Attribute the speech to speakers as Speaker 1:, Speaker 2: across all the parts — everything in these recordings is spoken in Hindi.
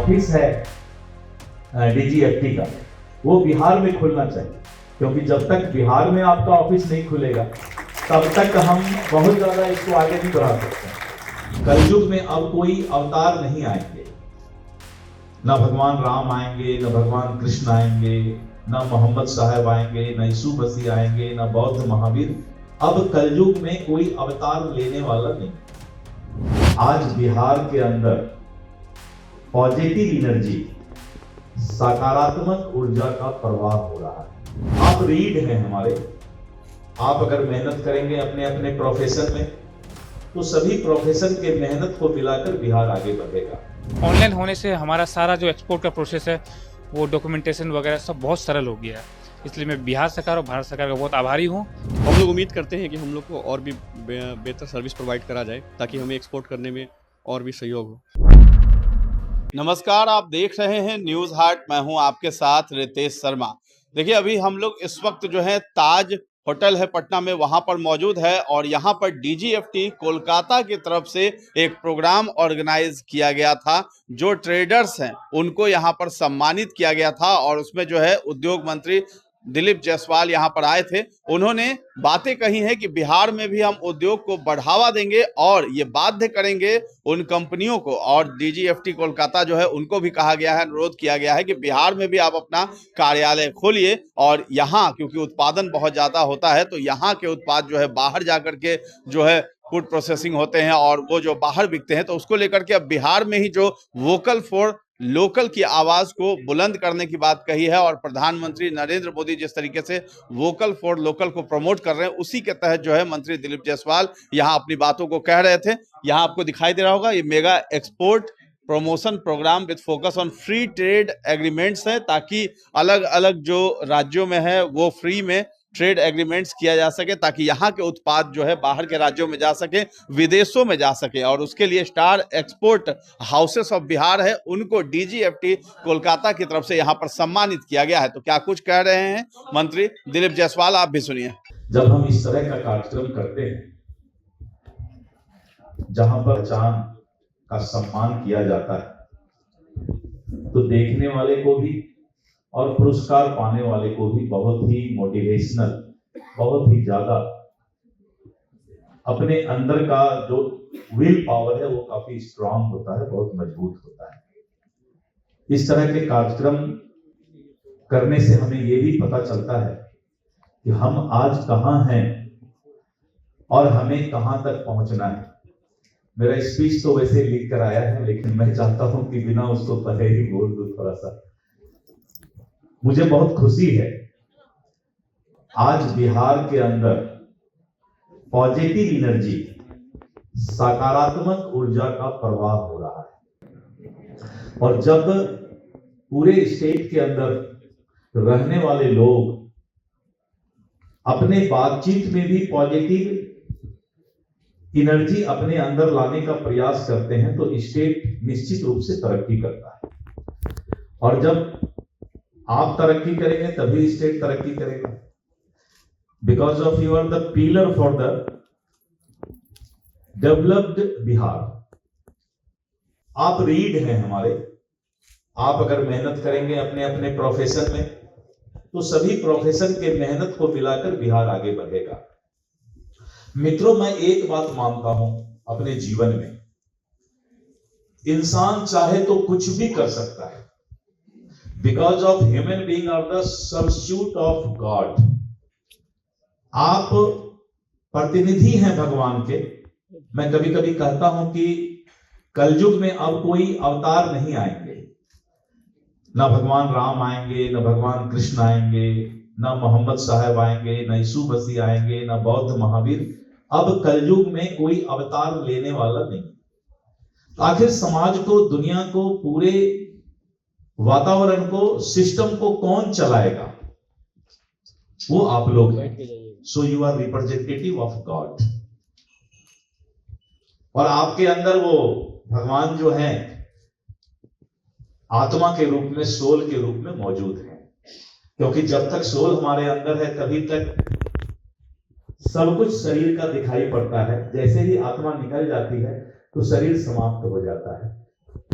Speaker 1: ऑफिस है डीजीएफटी का, वो बिहार में खुलना चाहिए, क्योंकि जब तक बिहार में आपका ऑफिस नहीं खुलेगा तब तक हम बहुत ज्यादा इसको आगे नहीं बढ़ा सकते। कलयुग में अब कोई अवतार नहीं आएंगे, न भगवान राम आएंगे, न भगवान कृष्ण आएंगे, न मोहम्मद साहब आएंगे, न यीशु मसीह आएंगे, न बौद्ध महावीर। अब कलयुग में कोई अवतार लेने वाला नहीं। आज बिहार के अंदर पॉजिटिव एनर्जी, सकारात्मक ऊर्जा का प्रवाह हो रहा है। आप रीड हैं हमारे, आप अगर मेहनत करेंगे अपने अपने प्रोफेशन में तो सभी प्रोफेशन के मेहनत को मिलाकर बिहार आगे बढ़ेगा।
Speaker 2: ऑनलाइन होने से हमारा सारा जो एक्सपोर्ट का प्रोसेस है वो डॉक्यूमेंटेशन वगैरह सब बहुत सरल हो गया है, इसलिए मैं बिहार सरकार और भारत सरकार का बहुत आभारी हूँ।
Speaker 3: हम लोग उम्मीद करते हैं कि हम लोग को और भी बेहतर सर्विस प्रोवाइड करा जाए ताकि हमें एक्सपोर्ट करने में और भी सहयोग हो।
Speaker 4: नमस्कार, आप देख रहे हैं न्यूज़ हाट। मैं हूं आपके साथ रितेश शर्मा। देखिए, अभी हम लोग इस वक्त जो है ताज होटल है पटना में, वहां पर मौजूद है और यहां पर डीजीएफटी कोलकाता की तरफ से एक प्रोग्राम ऑर्गेनाइज किया गया था। जो ट्रेडर्स हैं उनको यहां पर सम्मानित किया गया था और उसमें जो है उद्योग मंत्री दिलीप जायसवाल यहां पर आए थे। उन्होंने बातें कही हैं कि बिहार में भी हम उद्योग को बढ़ावा देंगे और ये बाध्य करेंगे उन कंपनियों को, और डीजीएफटी कोलकाता जो है उनको भी कहा गया है, अनुरोध किया गया है कि बिहार में भी आप अपना कार्यालय खोलिए और यहाँ क्योंकि उत्पादन बहुत ज़्यादा होता है तो यहाँ के उत्पाद जो है बाहर जाकर के जो है फूड प्रोसेसिंग होते हैं और वो जो बाहर बिकते हैं, तो उसको लेकर के अब बिहार में ही जो वोकल फॉर लोकल की आवाज को बुलंद करने की बात कही है। और प्रधानमंत्री नरेंद्र मोदी जिस तरीके से वोकल फॉर लोकल को प्रमोट कर रहे हैं, उसी के तहत जो है मंत्री दिलीप जायसवाल यहां अपनी बातों को कह रहे थे। यहां आपको दिखाई दे रहा होगा, ये mega export promotion programme with focus on free trade agreements है, ताकि अलग अलग जो राज्यों में है वो फ्री में ट्रेड एग्रीमेंट्स किया जा सके, ताकि यहाँ के उत्पाद जो है बाहर के राज्यों में जा सके, विदेशों में जा सके। और उसके लिए star export houses of Bihar है, उनको डीजीएफटी कोलकाता की तरफ से यहाँ पर सम्मानित किया गया है। तो क्या कुछ कह रहे हैं मंत्री दिलीप जायसवाल, आप भी सुनिए।
Speaker 1: जब हम इस तरह का कार्यक्रम करते हैं जहां पर पहचान का सम्मान किया जाता है, तो देखने वाले को भी और पुरस्कार पाने वाले को भी बहुत ही मोटिवेशनल, बहुत ही ज्यादा अपने अंदर का जो विल पावर है वो काफी स्ट्रांग होता है, बहुत मजबूत होता है। इस तरह के कार्यक्रम करने से हमें ये भी पता चलता है कि हम आज कहां हैं और हमें कहां तक पहुंचना है। मेरा स्पीच तो वैसे लिख कर आया है, लेकिन मैं चाहता हूं कि बिना उसको पढ़े ही बोल दूं थोड़ा सा। मुझे बहुत खुशी है आज बिहार के अंदर पॉजिटिव एनर्जी, सकारात्मक ऊर्जा का प्रवाह हो रहा है। और जब पूरे स्टेट के अंदर रहने वाले लोग अपने बातचीत में भी पॉजिटिव एनर्जी अपने अंदर लाने का प्रयास करते हैं तो स्टेट निश्चित रूप से तरक्की करता है। और जब आप तरक्की करेंगे तभी स्टेट तरक्की करेगा। Because of you are the pillar for the developed Bihar. आप रीड हैं हमारे, आप अगर मेहनत करेंगे अपने अपने प्रोफेशन में तो सभी प्रोफेशन के मेहनत को मिलाकर बिहार आगे बढ़ेगा। मित्रों, मैं एक बात मानता हूं अपने जीवन में, इंसान चाहे तो कुछ भी कर सकता है। Because of human being are the substitute of God. आप प्रतिनिधि हैं भगवान के। मैं कभी कभी कहता हूं कि कलयुग में अब कोई अवतार नहीं आएंगे, न भगवान राम आएंगे, न भगवान कृष्ण आएंगे, न मोहम्मद साहब आएंगे, न यीशु मसीह आएंगे, न बौद्ध महावीर। अब कलयुग में कोई अवतार लेने वाला नहीं। आखिर समाज को, दुनिया को, पूरे वातावरण को, सिस्टम को कौन चलाएगा? वो आप लोग हैं। So you are representative of God. और आपके अंदर वो भगवान जो है आत्मा के रूप में, सोल के रूप में मौजूद है। क्योंकि जब तक सोल हमारे अंदर है तभी तक सब कुछ शरीर का दिखाई पड़ता है। जैसे ही आत्मा निकल जाती है तो शरीर समाप्त हो जाता है।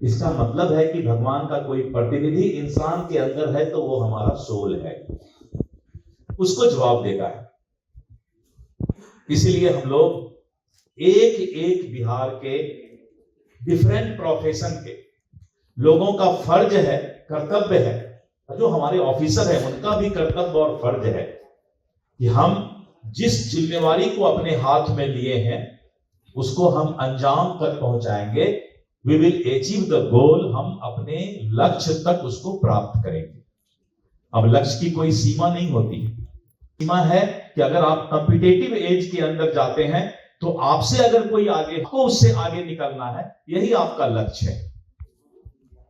Speaker 1: इसका मतलब है कि भगवान का कोई प्रतिनिधि इंसान के अंदर है तो वो हमारा सोल है, उसको जवाब देगा है। इसीलिए हम लोग एक एक बिहार के डिफरेंट प्रोफेशन के लोगों का फर्ज है, कर्तव्य है, जो हमारे ऑफिसर है उनका भी कर्तव्य और फर्ज है कि हम जिस जिम्मेवारी को अपने हाथ में लिए हैं उसको हम अंजाम तक पहुंचाएंगे। We will achieve the goal, हम अपने लक्ष्य तक उसको प्राप्त करेंगे। अब लक्ष्य की कोई सीमा नहीं होती। सीमा है कि अगर आप कॉम्पिटिटिव एज के अंदर जाते हैं तो आपसे अगर कोई आगे को उससे आगे निकलना है, यही आपका लक्ष्य है।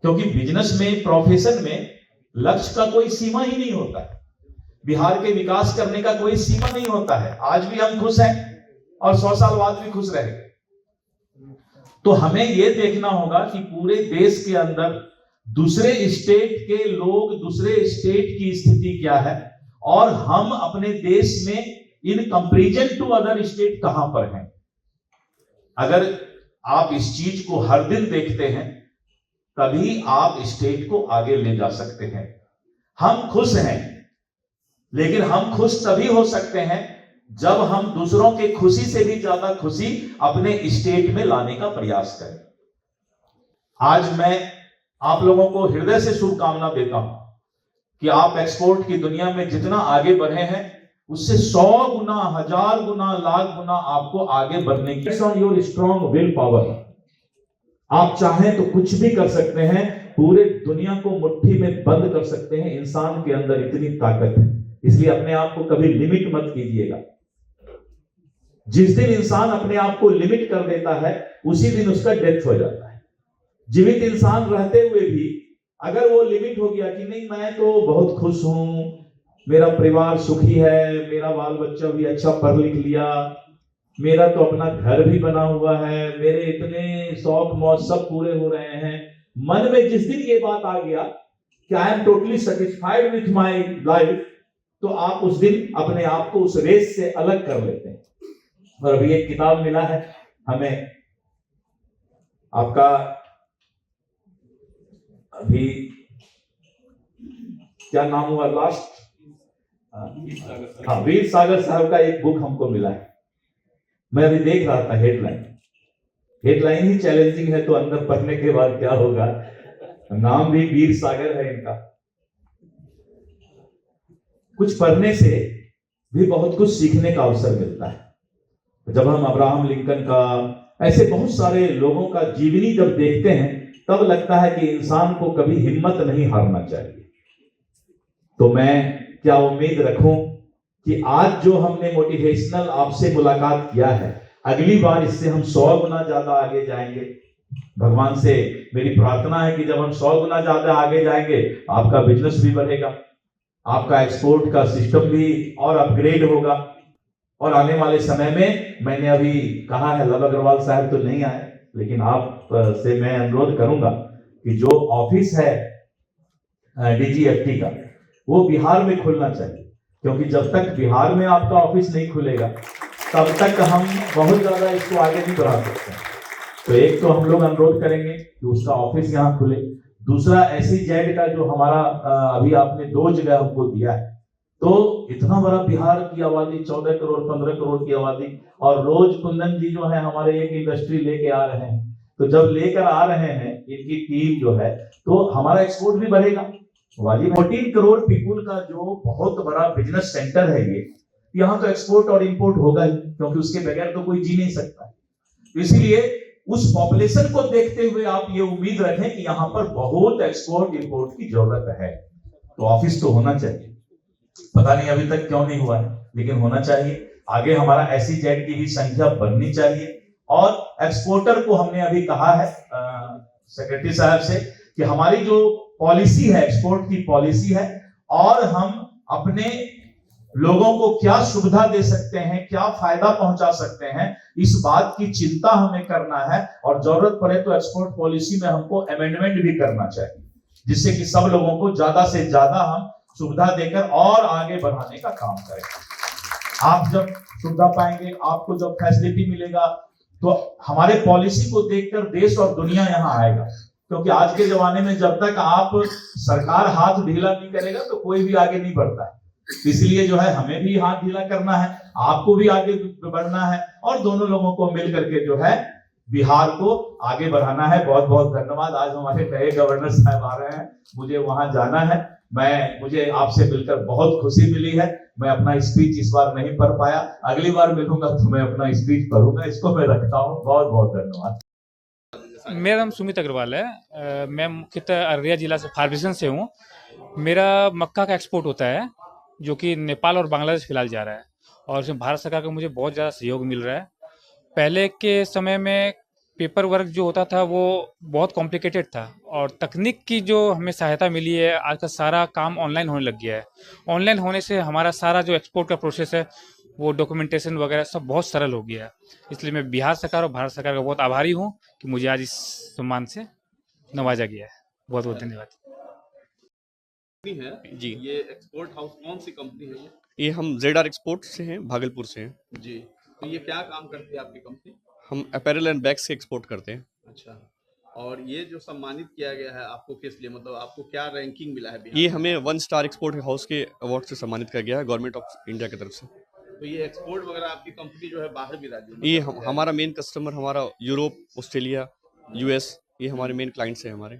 Speaker 1: क्योंकि बिजनेस में, प्रोफेशन में लक्ष्य का कोई सीमा ही नहीं होता है। बिहार के विकास करने का कोई सीमा नहीं होता है। आज भी हम खुश हैं और 100 साल बाद भी खुश रहेंगे। तो हमें यह देखना होगा कि पूरे देश के अंदर दूसरे स्टेट के लोग, दूसरे स्टेट की स्थिति क्या है और हम अपने देश में in comparison to other state कहां पर हैं। अगर आप इस चीज को हर दिन देखते हैं तभी आप स्टेट को आगे ले जा सकते हैं। हम खुश हैं, लेकिन हम खुश तभी हो सकते हैं जब हम दूसरों के खुशी से भी ज्यादा खुशी अपने स्टेट में लाने का प्रयास करें। आज मैं आप लोगों को हृदय से शुभकामना देता हूं कि आप एक्सपोर्ट की दुनिया में जितना आगे बढ़े हैं उससे 100 गुना, 1000 गुना, लाख गुना आपको आगे बढ़ने की योर स्ट्रॉन्ग विल पावर। आप चाहें तो कुछ भी कर सकते हैं, पूरे दुनिया को मुट्ठी में बंद कर सकते हैं। इंसान के अंदर इतनी ताकत है, इसलिए अपने आप को कभी लिमिट मत कीजिएगा। जिस दिन इंसान अपने आप को लिमिट कर देता है उसी दिन उसका डेथ हो जाता है। जीवित इंसान रहते हुए भी अगर वो लिमिट हो गया कि नहीं मैं तो बहुत खुश हूं, मेरा परिवार सुखी है, मेरा बाल बच्चा भी अच्छा पढ़ लिख लिया, मेरा तो अपना घर भी बना हुआ है, मेरे इतने शौक मौज सब पूरे हो रहे हैं, मन में जिस दिन ये बात आ गया कि I am totally satisfied with my life, तो आप उस दिन अपने आप को उस रेस से अलग कर लेते हैं। और अभी एक किताब मिला है हमें, आपका अभी क्या नाम हुआ लास्ट, हाँ वीर सागर साहब का एक बुक हमको मिला है। मैं अभी देख रहा था हेडलाइन ही चैलेंजिंग है, तो अंदर पढ़ने के बाद क्या होगा। नाम भी वीर सागर है इनका। कुछ पढ़ने से भी बहुत कुछ सीखने का अवसर मिलता है। जब हम अब्राहम लिंकन का, ऐसे बहुत सारे लोगों का जीवनी जब देखते हैं तब लगता है कि इंसान को कभी हिम्मत नहीं हारना चाहिए। तो मैं क्या उम्मीद रखूं कि आज जो हमने मोटिवेशनल आपसे मुलाकात किया है, अगली बार इससे हम 100 गुना ज्यादा आगे जाएंगे। भगवान से मेरी प्रार्थना है कि जब हम 100 गुना ज्यादा आगे जाएंगे आपका बिजनेस भी बढ़ेगा, आपका एक्सपोर्ट का सिस्टम भी और अपग्रेड होगा। और आने वाले समय में, मैंने अभी कहा है लव अग्रवाल साहब तो नहीं आए, लेकिन आप से मैं अनुरोध करूंगा कि जो ऑफिस है डीजीएफटी का वो बिहार में खुलना चाहिए, क्योंकि जब तक बिहार में आपका ऑफिस नहीं खुलेगा तब तक हम बहुत ज्यादा इसको आगे नहीं बढ़ा सकते हैं। तो एक तो हम लोग अनुरोध करेंगे कि उसका ऑफिस यहाँ खुले। दूसरा SEZ का जो हमारा अभी आपने 2 जगह हमको दिया है, तो इतना बड़ा बिहार की आबादी 14 करोड़ 15 करोड़ की आबादी, और रोज कुंदन जी जो है हमारे एक इंडस्ट्री लेके आ रहे हैं, तो जब लेकर आ रहे हैं इनकी टीम जो है, तो हमारा एक्सपोर्ट भी बढ़ेगा। 14 करोड़ पीपुल का जो बहुत बड़ा बिजनेस सेंटर है ये, यहाँ तो एक्सपोर्ट और इंपोर्ट होगा ही, क्योंकि उसके बगैर तो कोई जी नहीं सकता। इसीलिए उस पॉपुलेशन को देखते हुए आप ये उम्मीद रखें कि यहाँ पर बहुत एक्सपोर्ट इंपोर्ट की जरूरत है, तो ऑफिस तो होना चाहिए। पता नहीं अभी तक क्यों नहीं हुआ है, लेकिन होना चाहिए। आगे हमारा SEZ की भी संख्या बढ़नी चाहिए। और एक्सपोर्टर को हमने अभी कहा है सेक्रेटरी साहब से कि हमारी जो पॉलिसी है, एक्सपोर्ट की पॉलिसी है, और हम अपने लोगों को क्या सुविधा दे सकते हैं, क्या फायदा पहुंचा सकते हैं, इस बात की चिंता हमें करना है। और जरूरत पड़े तो एक्सपोर्ट पॉलिसी में हमको अमेंडमेंट भी करना चाहिए, जिससे कि सब लोगों को ज्यादा से ज्यादा हम सुविधा देकर और आगे बढ़ाने का काम करें। आप जब सुविधा पाएंगे, आपको जब फैसिलिटी मिलेगा, तो हमारे पॉलिसी को देखकर देश और दुनिया यहाँ आएगा। क्योंकि आज के जमाने में जब तक आप सरकार हाथ ढीला नहीं करेगा तो कोई भी आगे नहीं बढ़ता है। इसलिए जो है हमें भी हाथ ढीला करना है, आपको भी आगे बढ़ना है और दोनों लोगों को मिल करके जो है बिहार को आगे बढ़ाना है। बहुत बहुत धन्यवाद। आज हमारे नए गवर्नर साहब आ रहे हैं, मुझे वहां जाना है। मुझे आपसे मिलकर बहुत खुशी मिली है। मैं अपना स्पीच इस बार नहीं पढ़ पाया, अगली बार मिलूंगा तो मैं अपना स्पीच पढ़ूंगा। इसको मैं रखता हूँ। बहुत बहुत धन्यवाद।
Speaker 2: मेरा नाम सुमित अग्रवाल है। मैं मुख्यतः अररिया जिला से फार्मेशन से हूँ। मेरा मक्का का एक्सपोर्ट होता है जो कि नेपाल और बांग्लादेश फिलहाल जा रहा है, और इसमें भारत सरकार का मुझे बहुत ज़्यादा सहयोग मिल रहा है। पहले के समय में पेपर वर्क जो होता था वो बहुत कॉम्प्लिकेटेड था, और तकनीक की जो हमें सहायता मिली है, आज का सारा काम ऑनलाइन होने लग गया है। ऑनलाइन होने से हमारा सारा जो एक्सपोर्ट का प्रोसेस है वो डॉक्यूमेंटेशन वगैरह सब बहुत सरल हो गया है। इसलिए मैं बिहार सरकार और भारत सरकार का बहुत आभारी हूँ कि मुझे आज इस सम्मान से नवाजा गया है। बहुत बहुत धन्यवाद।
Speaker 4: है
Speaker 3: जी।
Speaker 4: ये एक्सपोर्ट हाउस कौन सी कंपनी है
Speaker 3: ये हम ZR एक्सपोर्ट से हैं, भागलपुर से हैं।
Speaker 4: जी, तो ये क्या काम करती है आपकी कंपनी?
Speaker 3: हम अपैरल एंड बैग्स से एक्सपोर्ट करते हैं।
Speaker 4: अच्छा, और ये जो सम्मानित किया गया है आपको किस लिए, मतलब आपको क्या रैंकिंग मिला है बिहार
Speaker 3: ये
Speaker 4: में?
Speaker 3: हमें 1 स्टार एक्सपोर्ट हाउस के अवार्ड से सम्मानित किया गया है गवर्नमेंट ऑफ इंडिया की तरफ से।
Speaker 4: तो ये एक्सपोर्ट वगैरह आपकी कंपनी जो है बाहर भी राज्यों में
Speaker 3: ये
Speaker 4: करती है?
Speaker 3: हमारा मेन कस्टमर हमारा यूरोप, ऑस्ट्रेलिया, US, ये हमारे मेन क्लाइंट्स हैं हमारे।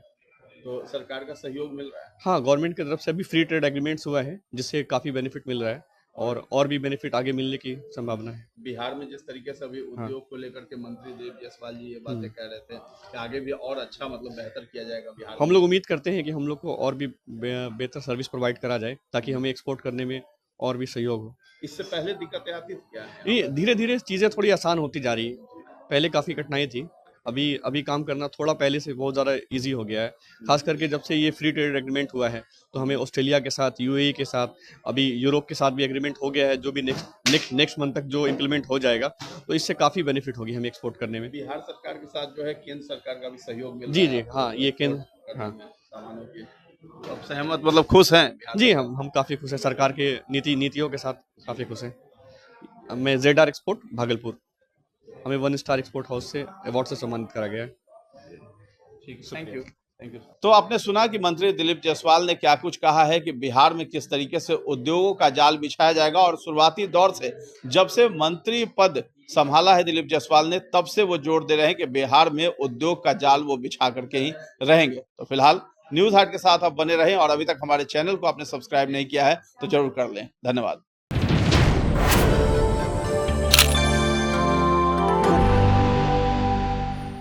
Speaker 4: तो सरकार का सहयोग मिल रहा है?
Speaker 3: हाँ, गवर्नमेंट की तरफ से अभी फ्री ट्रेड एग्रीमेंट्स हुआ है, जिससे काफ़ी बेनिफिट मिल रहा है और भी बेनिफिट आगे मिलने की संभावना है।
Speaker 4: बिहार में जिस तरीके से अभी उद्योग को लेकर के मंत्री देव जायसवाल जी ये बातें कह रहे थे कि आगे भी और अच्छा मतलब बेहतर किया जाएगा बिहार
Speaker 3: हम
Speaker 4: में।
Speaker 3: लोग उम्मीद करते हैं कि हम लोग को और भी बेहतर सर्विस प्रोवाइड करा जाए, ताकि हमें एक्सपोर्ट करने में और भी सहयोग हो।
Speaker 4: इससे पहले दिक्कतें आती थी क्या?
Speaker 3: ये धीरे धीरे चीज़ें थोड़ी आसान होती जा रही है। पहले काफ़ी कठिनाई थी, अभी काम करना थोड़ा पहले से बहुत ज़्यादा इजी हो गया है। खास करके जब से ये फ्री ट्रेड एग्रीमेंट हुआ है, तो हमें ऑस्ट्रेलिया के साथ, UAE के साथ, अभी यूरोप के साथ भी एग्रीमेंट हो गया है, जो भी नेक्स्ट मंथ तक जो इम्प्लीमेंट हो जाएगा, तो इससे काफ़ी बेनिफिट होगी हमें एक्सपोर्ट करने में।
Speaker 4: बिहार सरकार के साथ जो है केंद्र सरकार का भी सहयोग मिल
Speaker 3: जी
Speaker 4: रहा है
Speaker 3: जी, हाँ, ये केंद्र, हाँ
Speaker 4: सामानों के। तो आप सहमत मतलब खुश हैं बिहार
Speaker 3: जी, हम काफ़ी खुश हैं सरकार के नीतियों के साथ, काफ़ी खुश हैं। मैं ZR एक्सपोर्ट भागलपुर, हमें 1 स्टार एक्सपोर्ट हाउस से अवार्ड से सम्मानित करा गया है।
Speaker 4: Thank you. तो आपने सुना कि मंत्री दिलीप जायसवाल ने क्या कुछ कहा है कि बिहार में किस तरीके से उद्योगों का जाल बिछाया जाएगा, और शुरुआती दौर से जब से मंत्री पद संभाला है दिलीप जायसवाल ने, तब से वो जोर दे रहे हैं कि बिहार में उद्योग का जाल वो बिछा करके ही रहेंगे। तो फिलहाल न्यूज़ हाट के साथ आप बने रहें, और अभी तक हमारे चैनल को आपने सब्सक्राइब नहीं किया है तो जरूर कर लें। धन्यवाद।